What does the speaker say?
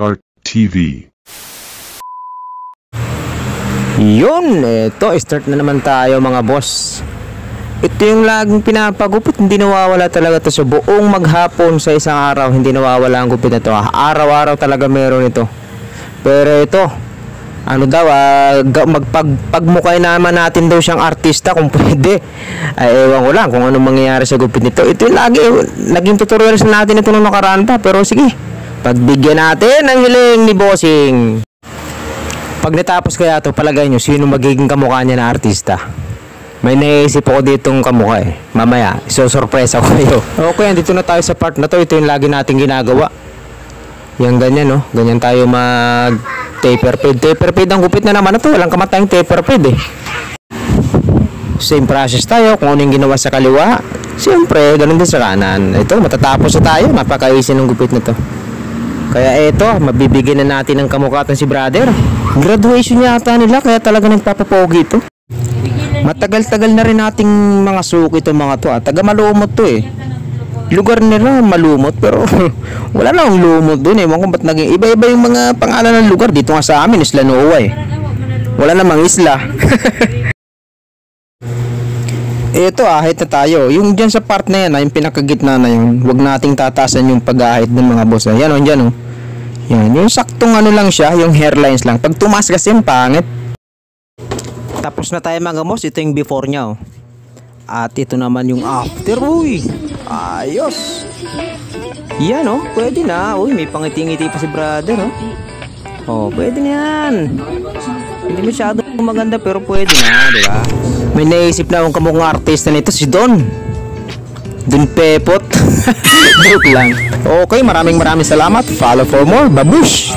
Art TV. Yun, eto, start na naman tayo mga boss. Ito yung laging pinapagupit, hindi nawawala talaga to sa buong maghapon sa isang araw, hindi nawawala ang gupit na to. Araw-araw talaga meron ito. Pero ito, ano daw, pagmukay naman natin daw siyang artista kung pwede. Ay, ewan ko lang kung anong mangyayari sa gupit nito. Ito yung naging tutorials natin ito nung nakaraan pa. Pero sige, pagbigyan natin ang hiling ni Bossing. Pag natapos kaya ito, palagay nyo, sino magiging kamukha niya na artista? May naisip ako ditong kamukha eh. Mamaya, isosurpresa ko kayo. Okay, andito na tayo sa part na to. Ito yung lagi nating ginagawa. Yan ganyan, no? Ganyan tayo mag-taper fade. Taper fade ang gupit na naman na to. Walang kamatayang taper fade eh. Same process tayo. Kung ano yung ginawa sa kaliwa, siyempre, ganun din sa kanan. Ito, matatapos na tayo. Napaka-easy ng gupit na to. Kaya ito, mabibigyan na natin ng kamukatan si brother. Graduation yata nila, kaya talaga nagpapapogi ito. Matagal-tagal na rin nating mga suki itong mga to. Taga Malumot to eh. Lugar nila malumot, pero wala na akong lumot dun eh. Kung ba't naging iba-iba yung mga pangalan ng lugar. Dito nga sa amin, Isla Noa eh. Wala namang isla. Ito ahit na tayo. Yung dyan sa part na yan, yung pinakagitna na yun, huwag nating tatasan yung pag-ahit ng mga boss. Yan o, dyan o. Yan, yung saktong ano lang siya, yung hairlines lang. Pag tumas kasi yung pangit. Tapos na tayo mga boss, ito yung before nya o. At ito naman yung after. Uy, ayos. Yan o, pwede na. Uy, may pangiti-ngiti pa si brother o. Oh, pwede na yan. Hindi masyado maganda pero pwede na, di ba? May naisip na akong kamukhang artista nito, si Don Pepot. Joke lang. Okay, maraming salamat. Follow for more. Babush!